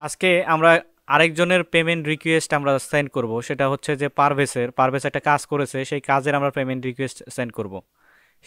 আজকে আমরা আরেকজনের পেমেন্ট রিকোয়েস্ট আমরা সেন্ড করব, সেটা হচ্ছে যে পারভেজ একটা কাজ করেছে, সেই কাজের আমরা পেমেন্ট রিকোয়েস্ট সেন্ড করব।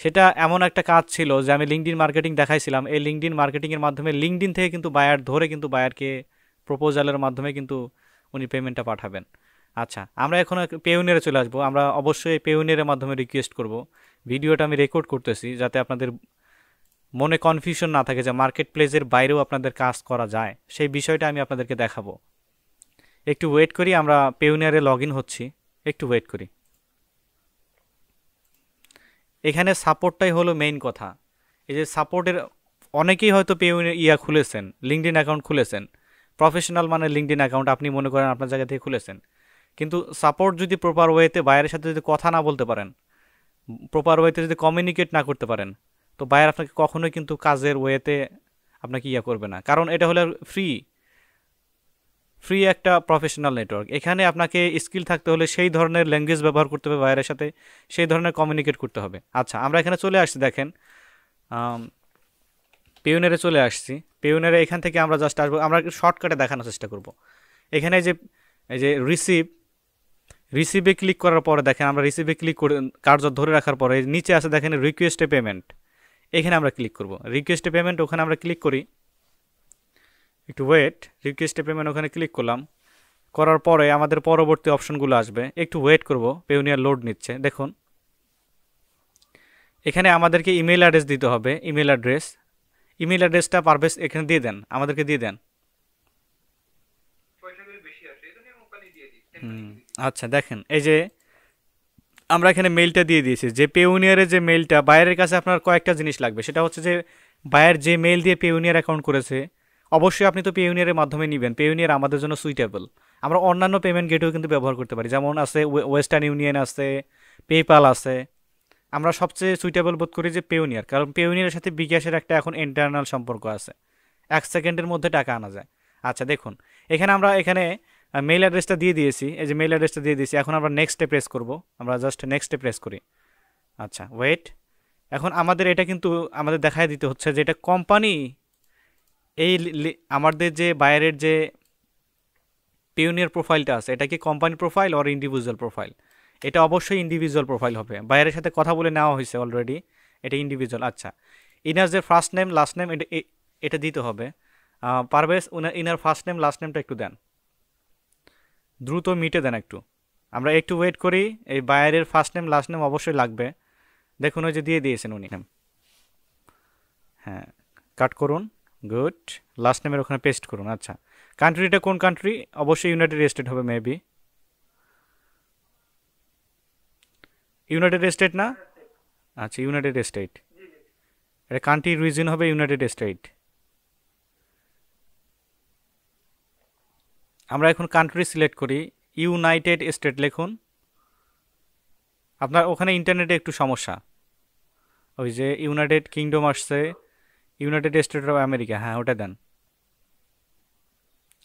সেটা এমন একটা কাজ ছিল যে আমি লিঙ্কডইন মার্কেটিং দেখাইছিলাম, এই লিঙ্কডইন মার্কেটিংয়ের মাধ্যমে লিঙ্কডইন থেকে কিন্তু বায়ার ধরে কিন্তু বায়ারকে প্রপোজালের মাধ্যমে কিন্তু উনি পেমেন্টটা পাঠাবেন। আচ্ছা, আমরা এখন পেউনিয়ারে চলে আসবো। আমরা অবশ্যই পেউনিয়ারের মাধ্যমে রিকোয়েস্ট করব। ভিডিওটা আমি রেকর্ড করতেছি যাতে আপনাদের মনে কনফিউশন না থাকে যে মার্কেট প্লেসের বাইরেও আপনাদের কাজ করা যায়, সেই বিষয়টা আমি আপনাদেরকে দেখাবো। একটু ওয়েট করি, আমরা পেউনিয়ারে লগ ইন হচ্ছি, একটু ওয়েট করি। এখানে সাপোর্টটাই হলো মেইন কথা। এই যে সাপোর্টের অনেকেই হয়তো পেউনিয়ার খুলেছেন, লিঙ্কডইন অ্যাকাউন্ট খুলেছেন, প্রফেশনাল মানে লিঙ্কডইন অ্যাকাউন্ট আপনি মনে করেন আপনার জায়গা থেকে খুলেছেন, কিন্তু সাপোর্ট যদি প্রপার ওয়েতে বাইরের সাথে যদি কথা না বলতে পারেন, প্রপার ওয়েতে যদি কমিউনিকেট না করতে পারেন, তো বায়ার আপনাকে কখনোই কিন্তু কাজের ওয়েতে আপনাকে করবে না। কারণ এটা হলো ফ্রি ফ্রি একটা প্রফেশনাল নেটওয়ার্ক। এখানে আপনাকে স্কিল থাকতে হলে সেই ধরনের ল্যাঙ্গুয়েজ ব্যবহার করতে হবে বায়ারের সাথে, সেই ধরনের কমিউনিকেট করতে হবে। আচ্ছা, আমরা এখানে চলে আসছি, দেখেন পেউনারে চলে আসছি। পেউনারে এখান থেকে আমরা জাস্ট আসবো, আমরা শর্টকাটে দেখানোর চেষ্টা করব। এখানে এই যে রিসিভে ক্লিক করার পরে দেখেন, আমরা রিসিভে ক্লিক করে কার্য ধরে রাখার পরে নিচে আছে দেখেন রিকোয়েস্টে পেমেন্ট, এখানে আমরা ক্লিক করব। রিকোয়েস্টে পেমেন্ট ওখানে আমরা ক্লিক করি, একটু ওয়েট। রিকোয়েস্টে পেমেন্ট ওখানে ক্লিক করলাম, করার পরে আমাদের পরবর্তী অপশনগুলো আসবে, একটু ওয়েট করব। পেউনিয়ার লোড নিচ্ছে, দেখুন এখানে আমাদেরকে ইমেল অ্যাড্রেস দিতে হবে। ইমেল অ্যাড্রেসটা পারভেজ এখানে দিয়ে দেন, আমাদেরকে দিয়ে দেন। আচ্ছা, দেখেন এই যে আমরা এখানে মেইলটা দিয়ে দিয়েছি, যে পেউনিয়ারের যে মেইলটা, বাইরের কাছে আপনার কয়েকটা জিনিস লাগবে। সেটা হচ্ছে যে বায়ার যে মেইল দিয়ে পেউনিয়ার অ্যাকাউন্ট করেছে, অবশ্যই আপনি তো পেউনিয়ারের মাধ্যমে নেবেন। পেউনিয়ার আমাদের জন্য সুইটেবল। আমরা অন্যান্য পেমেন্ট গেটও কিন্তু ব্যবহার করতে পারি, যেমন আছে ওয়েস্টার্ন ইউনিয়ন আছে, পেপাল আছে। আমরা সবচেয়ে সুইটেবল বোধ করি যে পেউনিয়ার, কারণ পেউনিয়ারের সাথে বিকাশের একটা এখন ইন্টারনাল সম্পর্ক আছে, 1 সেকেন্ডের মধ্যে টাকা আনা যায়। আচ্ছা দেখুন, এখানে মেইল অ্যাড্রেসটা দিয়ে দিয়েছি, এই যে মেইল অ্যাড্রেসটা দিয়ে দিয়েছি। এখন আমরা নেক্সটে প্রেস করব, আমরা জাস্ট নেক্সটে প্রেস করি। আচ্ছা ওয়েট, এখন আমাদের এটা কিন্তু আমাদের দেখায় দিতে হচ্ছে যে এটা কোম্পানি, আমাদের যে বায়ারের যে পিওনিয়ার প্রোফাইলটা আছে, এটা কি company profile or individual profile? এটা অবশ্যই ইন্ডিভিজুয়াল প্রোফাইল হবে, বায়ারের সাথে কথা বলে নেওয়া হয়েছে অলরেডি, এটা ইন্ডিভিজুয়াল। আচ্ছা, ইনার যে ফার্স্ট নেম লাস্ট নেম এটা দিতে হবে। Parvez inner first name last নেমটা একটু দেন, দ্রুত মিটে দেন একটু। আমরা একটু ওয়েট করি, এই বায়ারের ফার্স্ট নেম লাস্ট নেম অবশ্যই লাগবে। দেখুন ওই যে দিয়ে দিয়েছেন উনি। হ্যাঁ, কাট করুন, গুড। লাস্ট নেমের ওখানে পেস্ট করুন। আচ্ছা, কান্ট্রিটা কোন কান্ট্রি? অবশ্যই ইউনাইটেড স্টেট হবে মেবি, ইউনাইটেড স্টেট না? আচ্ছা, ইউনাইটেড স্টেট, এটা কান্ট্রি রিজন হবে ইউনাইটেড স্টেট। আমরা এখন কান্ট্রি সিলেক্ট করি, ইউনাইটেড স্টেট লিখুন। আপনার ওখানে ইন্টারনেটে একটু সমস্যা, ওই যে ইউনাইটেড কিংডম আসছে, ইউনাইটেড স্টেট অফ আমেরিকা, হ্যাঁ ওটা দেন।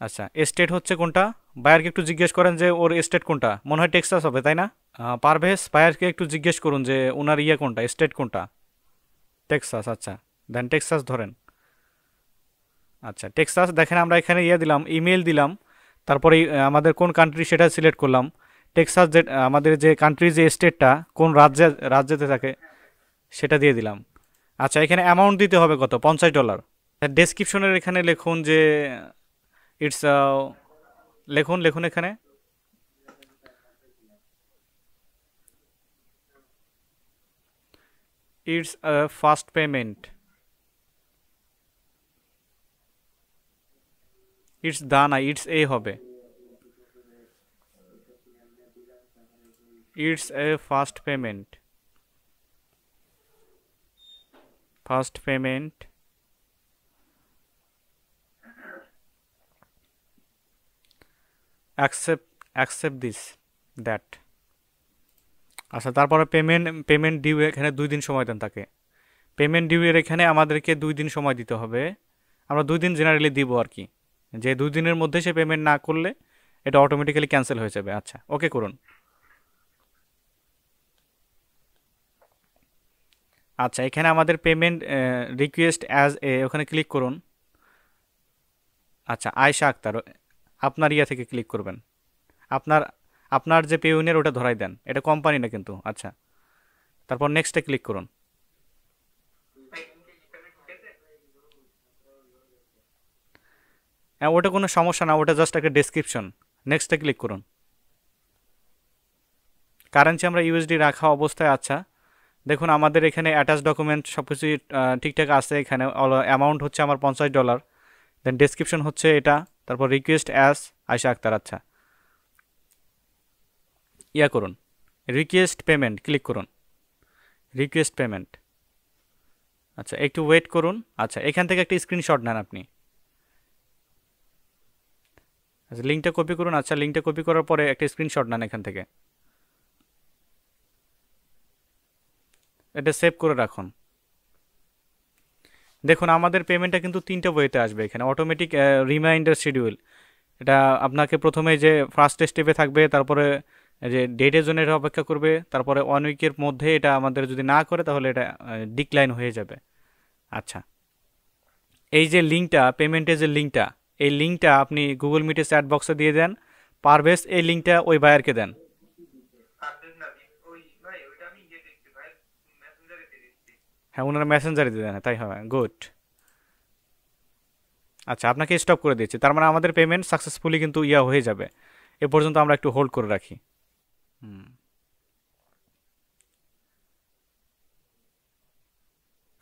আচ্ছা, স্টেট হচ্ছে কোনটা? বায়ারকে একটু জিজ্ঞেস করেন যে ওর স্টেট কোনটা, মনে হয় টেক্সাস হবে তাই না? পারভেজ বায়ারকে একটু জিজ্ঞেস করুন যে ওনার কোনটা, স্টেট কোনটা। টেক্সাস, আচ্ছা দেন টেক্সাস ধরেন। আচ্ছা টেক্সাস, দেখেন আমরা এখানে দিলাম, ইমেল দিলাম, তারপরে আমাদের কোন কান্ট্রি সেটা সিলেক্ট করলাম। টেক্সাস যে আমাদের যে কান্ট্রি যে স্টেটটা কোন রাজ্যেতে থাকে সেটা দিয়ে দিলাম। আচ্ছা, এখানে অ্যামাউন্ট দিতে হবে কত? $50। ডেসক্রিপশনের এখানে লিখুন যে ইটস, লিখুন লিখুন এখানে ইটস ফার্স্ট পেমেন্ট, ইটস দা না, ইটস এ হবে, it's a first payment, first payment accept this that. আচ্ছা, তারপরে পেমেন্ট ডিউ, এখানে 2 দিন সময় দেন তাকে। পেমেন্ট ডিউ এর এখানে আমাদেরকে 2 দিন সময় দিতে হবে, আমরা 2 দিন জেনারেলি দিব আর কি, যে 2 দিনের মধ্যে সে পেমেন্ট না করলে এটা অটোমেটিক্যালি ক্যান্সেল হয়ে যাবে। আচ্ছা ওকে করুন। আচ্ছা, এখানে আমাদের পেমেন্ট রিকোয়েস্ট অ্যাজ এ, ওখানে ক্লিক করুন। আচ্ছা আয়েশা আক্তার, আপনার ইয়া থেকে ক্লিক করবেন। আপনার আপনার যে পেউনিয়ার ওটা ধরাই দেন, এটা কোম্পানি না কিন্তু। আচ্ছা, তারপর নেক্সটে ক্লিক করুন। হ্যাঁ, ওটা কোনো সমস্যা না, ওটা জাস্ট একটা ডেসক্রিপশন। নেক্সটে ক্লিক করুন। কারেন্সি আমরা ইউএসডি রাখা অবস্থায়। আচ্ছা, দেখুন আমাদের এখানে অ্যাটাচ ডকুমেন্ট সব কিছু ঠিকঠাক আছে। এখানে অ্যামাউন্ট হচ্ছে আমার $50, দেন ডেসক্রিপশন হচ্ছে এটা, তারপর রিকোয়েস্ট অ্যাস আয়শা আক্তার। আচ্ছা, ইয়া করুন, রিকোয়েস্ট পেমেন্ট ক্লিক করুন, রিকোয়েস্ট পেমেন্ট। আচ্ছা, একটু ওয়েট করুন। আচ্ছা, এখান থেকে একটা স্ক্রিনশট নেন আপনি। আচ্ছা, লিঙ্কটা কপি করুন। আচ্ছা, লিঙ্কটা কপি করার পরে একটা স্ক্রিনশট নেন এখান থেকে, এটা সেভ করে রাখুন। দেখুন আমাদের পেমেন্টটা কিন্তু তিনটা ওয়েতে আসবে এখানে। অটোমেটিক রিমাইন্ডার শিডিউল, এটা আপনাকে প্রথমে যে ফার্স্ট স্টেপে থাকবে, তারপরে যে ডেটের জন্য এটা অপেক্ষা করবে, তারপরে 1 উইকের মধ্যে এটা আমাদের যদি না করে তাহলে এটা ডিক্লাইন হয়ে যাবে। আচ্ছা, এই যে লিঙ্কটা, পেমেন্টের যে লিঙ্কটা, এই লিঙ্কটা আপনি গুগল মিটে চ্যাট বক্সে দিয়ে দেন। পারভেজ এই লিঙ্কটা ওই বায়ারকে দেন। হ্যাঁ, ওনারা মেসেঞ্জারে দিয়ে দেন, তাই হবে। গুড। আচ্ছা, আপনাকে স্টপ করে দিচ্ছি, তার মানে আমাদের পেমেন্ট সাকসেসফুলি কিন্তু ইয়া হয়ে যাবে। এ পর্যন্ত আমরা একটু হোল্ড করে রাখি। হুম।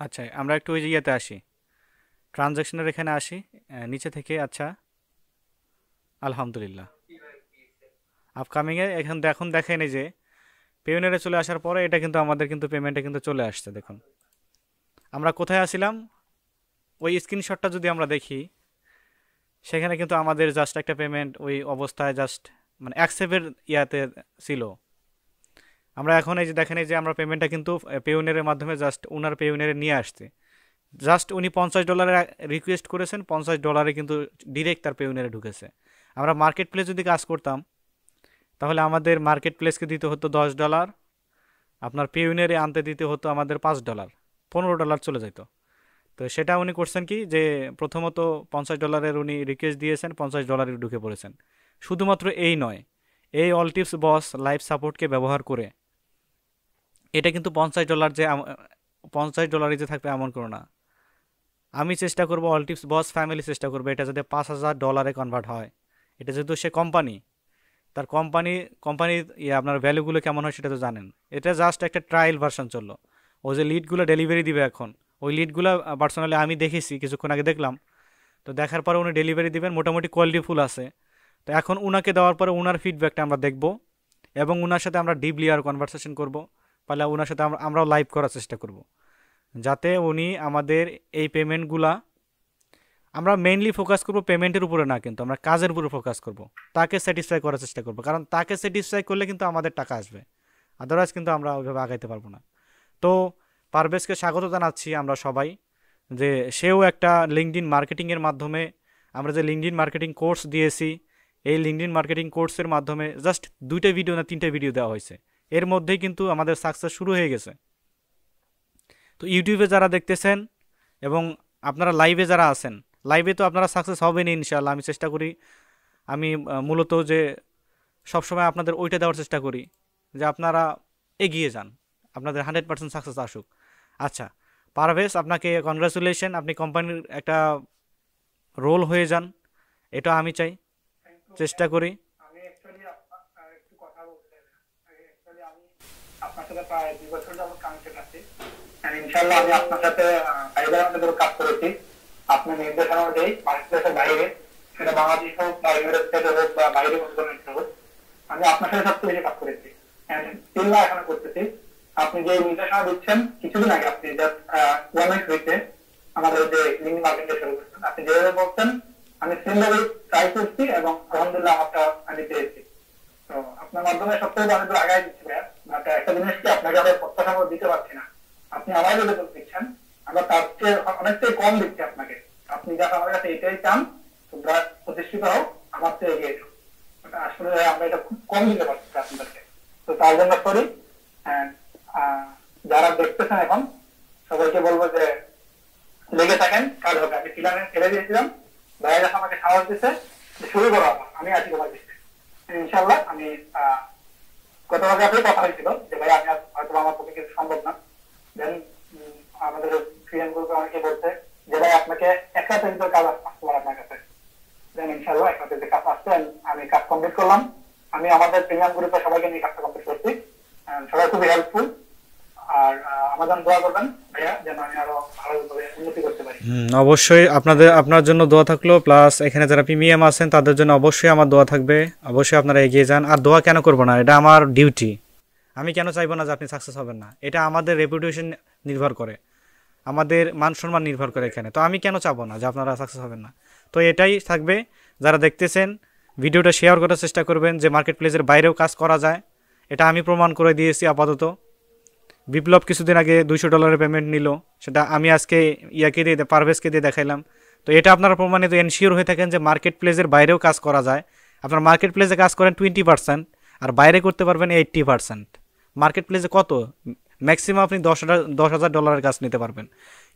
আচ্ছা, আমরা একটু ওই যে ইয়েতে আসি, ট্রানজ্যাকশনের এখানে আসি, নিচে থেকে। আচ্ছা, আলহামদুলিল্লাহ আপকামিংয়ে এখন দেখেন এই যে পেমেন্টে চলে আসার পরে এটা কিন্তু আমাদের কিন্তু পেমেন্টে কিন্তু চলে আসছে। দেখুন আমরা কোথায় আসছিলাম, ওই স্ক্রিনশটটা যদি আমরা দেখি, সেখানে কিন্তু আমাদের জাস্ট একটা পেমেন্ট ওই অবস্থায় জাস্ট মানে অ্যাকসেপ্টের ইয়াতে ছিল। আমরা এখন এই যে দেখেন এই যে আমরা পেমেন্টটা কিন্তু পেউনিয়ারের মাধ্যমে জাস্ট ওনার পেউনিয়ারে নিয়ে আসছে। জাস্ট উনি $50 রিকোয়েস্ট করেছেন, $50 কিন্তু ডিরেক্ট তার পেউনিয়ারে ঢুকেছে। আমরা মার্কেট প্লেস যদি কাজ করতাম তাহলে আমাদের মার্কেট প্লেসকে দিতে হতো $10, আপনার পেউনিয়ারে আনতে দিতে হতো আমাদের $5, $15 চলে যেত। তো সেটা উনি করছেন কি, যে প্রথমত $50 উনি রিকোয়েস্ট দিয়েছেন, $50 ঢুকে পড়েছেন। শুধুমাত্র এই নয়, এই অল টিপস বস লাইভ সাপোর্টকে ব্যবহার করে এটা কিন্তু $50 যে $50 যে থাকবে এমন করো না। আমি চেষ্টা করব, অল টিপস বস ফ্যামিলি চেষ্টা করবে এটা যাতে $5000 কনভার্ট হয়। এটা যেহেতু সে কোম্পানি, তার কোম্পানির আপনার ভ্যালুগুলো কেমন হয় সেটা তো জানেন। এটা জাস্ট একটা ট্রায়াল ভার্সন চললো। ও যে লিডগুলো ডেলিভারি দিবে এখন, ওই লিডগুলো পার্সোনালি আমি দেখেছি, কিছুক্ষণ আগে দেখলাম। তো দেখার পরে উনি ডেলিভারি দিবেন, মোটামুটি কোয়ালিটিফুল আছে। তো এখন উনাকে দেওয়ার পরে উনার ফিডব্যাকটা আমরা দেখব এবং উনার সাথে আমরা ডিপলি আর কনভারসেশন করব। পারলে উনার সাথে আমরাও লাইভ করার চেষ্টা করব, যাতে উনি আমাদের এই পেমেন্টগুলা, আমরা মেইনলি ফোকাস করব পেমেন্টের উপরে না, কিন্তু আমরা কাজের উপরে ফোকাস করব। তাকে স্যাটিসফাই করার চেষ্টা করব, কারণ তাকে স্যাটিসফাই করলে কিন্তু আমাদের টাকা আসবে, আদারওয়াইজ কিন্তু আমরা ওইভাবে আগাইতে পারবো না। তো পারভেজকে স্বাগত জানাচ্ছি আমরা সবাই, যে সেও একটা লিঙ্কডইন মার্কেটিংয়ের মাধ্যমে, আমরা যে লিঙ্কডইন মার্কেটিং কোর্স দিয়েছি, এই লিঙ্কডইন মার্কেটিং কোর্সের মাধ্যমে জাস্ট 2টা ভিডিও না 3টে ভিডিও দেওয়া হয়েছে, এর মধ্যেই কিন্তু আমাদের সাকসেস শুরু হয়ে গেছে। তো ইউটিউবে যারা দেখতেছেন এবং আপনারা লাইভে যারা আছেন, লাইভে তো আপনারা সাকসেস হবেন ইনশাআল্লাহ। আমি চেষ্টা করি, আমি মূলত যে সবসময় আপনাদের ওইটা দেওয়ার চেষ্টা করি যে আপনারা এগিয়ে যান, আপনাদের 100% সাকসেস আসুক। আচ্ছা পারভেজ, আপনাকে কনগ্রাচুলেশন, আপনি কোম্পানির একটা রোল হয়ে যান, এটা আমি চাই, চেষ্টা করি। আমি অ্যাকচুয়ালি একটু কথা বলতে চাই। অ্যাকচুয়ালি আমি আপনার সাথে প্রায় 2 বছর যাবত কানেক্টেড আছি। ইনশাআল্লাহ আমি আপনার সাথে ফাইবার মধ্যে কাজ করেছি। আপনার নির্দেশনা অনুযায়ী বাংলাদেশের বাইরে, সেটা বাংলাদেশ হোক বা ইউরোপ থেকে হোক বা বাইরে কোনো হোক, আমি আপনার সাথে সবচেয়ে বেশি কাজ করেছি। স্টিল না এখনো করতেছি। আপনি যে নির্দেশনা দিচ্ছেন, কিছুদিন আগে আপনি জাস্ট 1 উইক হয়েছে আমাদের যে লিঙ্ক মার্কেটিং শুরু করছেন, আপনি যেভাবে বলছেন আমি সিমিলারলি ট্রাই করছি এবং আলহামদুলিল্লাহ আমারটা আমি পেয়েছি। তো আপনার মাধ্যমে সবথেকে অনেক দূর আগায় দিচ্ছি ভাইয়া। বাট একটা জিনিস কি, আপনাকে আমরা প্রত্যাশা দিতে পারছি না। আপনি আমার লেভেল দিচ্ছেন, আমরা তার চেয়ে অনেকটাই কম দিচ্ছি আপনাকে। আপনি যা আমার কাছে এটাই চান, তোমরা প্রতিষ্ঠিত হোক, আমার চেয়ে এগিয়ে যাও। আসলে আমরা এটা খুব কম দিতে পারছি আপনাদেরকে। তো তার জন্য সরি। যারা দেখতেছেন এখন সবাইকে বলবো যে লেগে থাকেন, কাজ হবে। আমি ফিলানে ছেড়ে দিয়েছিলাম, ভাইয়েরা আমাকে সাহস দিচ্ছে যে শুরু করো, আমি আছি তোমার পিছনে। ইনশাল্লাহ আমি গতকালকে আপনার কথা হয়েছিল যে ভাই আমি হয়তো আমার পক্ষে কিছু সম্ভব না, দেন আমাদের ফ্রিডম গ্রুপে অনেকে বলছে যে ভাই আপনাকে এক রাতের ভিতরে কাজ আসতে পারে আপনার কাছে। দেন ইনশাল্লাহ এক রাতের কাজ আসছে, আমি কাজ কমপ্লিট করলাম। আমি আমাদের প্রিমিয়াম গ্রুপে সবাইকে নিয়ে কাজটা কমপ্লিট করছি, সবাই খুবই হেল্পফুল। আর আমার জন্য দোয়া করবেন ভাইয়া, যেন আমি আরো ভালোভাবে উন্নতি করতে পারি। অবশ্যই আপনার জন্য দোয়া থাকলো, প্লাস এখানে যারা প্রিমিয়াম আছেন তাদের জন্য অবশ্যই আমার দোয়া থাকবে। অবশ্যই আপনারা এগিয়ে যান। আর দোয়া কেন করবো না, এটা আমার ডিউটি। আমি কেন চাইবো না যে আপনি সাকসেস হবেন না? এটা আমাদের রেপুটেশন নির্ভর করে, আমাদের মান সম্মান নির্ভর করে এখানে। তো আমি কেন চাবো না যে আপনারা সাকসেস হবেন না? তো এটাই থাকবে। যারা দেখতেছেন ভিডিওটা শেয়ার করার চেষ্টা করবেন যে মার্কেট প্লেসের বাইরেও কাজ করা যায়। এটা আমি প্রমাণ করে দিয়েছি আপাতত। বিপ্লব কিছুদিন আগে $200 পেমেন্ট নিল, সেটা আমি আজকে পারভেজকে দিয়ে দেখাইলাম। তো এটা আপনারা প্রমাণিত এনশিওর হয়ে থাকেন যে মার্কেট প্লেসের বাইরেও কাজ করা যায়। আপনার মার্কেট প্লেসে কাজ করেন 20% আর বাইরে করতে পারবেন 80%। মার্কেট প্লেসে কত? ম্যাক্সিমাম আপনি $10,000 কাজ নিতে পারবেন,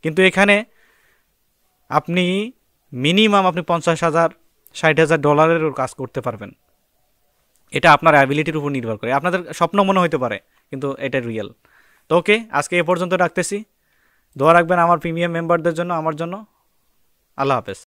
কিন্তু এখানে আপনি মিনিমাম আপনি $50,000-60,000 কাজ করতে পারবেন। এটা আপনার অ্যাবিলিটির উপর নির্ভর করে। আপনাদের স্বপ্ন মনে হতে পারে, কিন্তু এটা রিয়েল। তো ওকে, আজকে এ পর্যন্ত রাখতেছি। দোয়া রাখবেন আমার প্রিমিয়াম মেম্বারদের জন্য, আমার জন্য। আল্লাহ হাফেজ।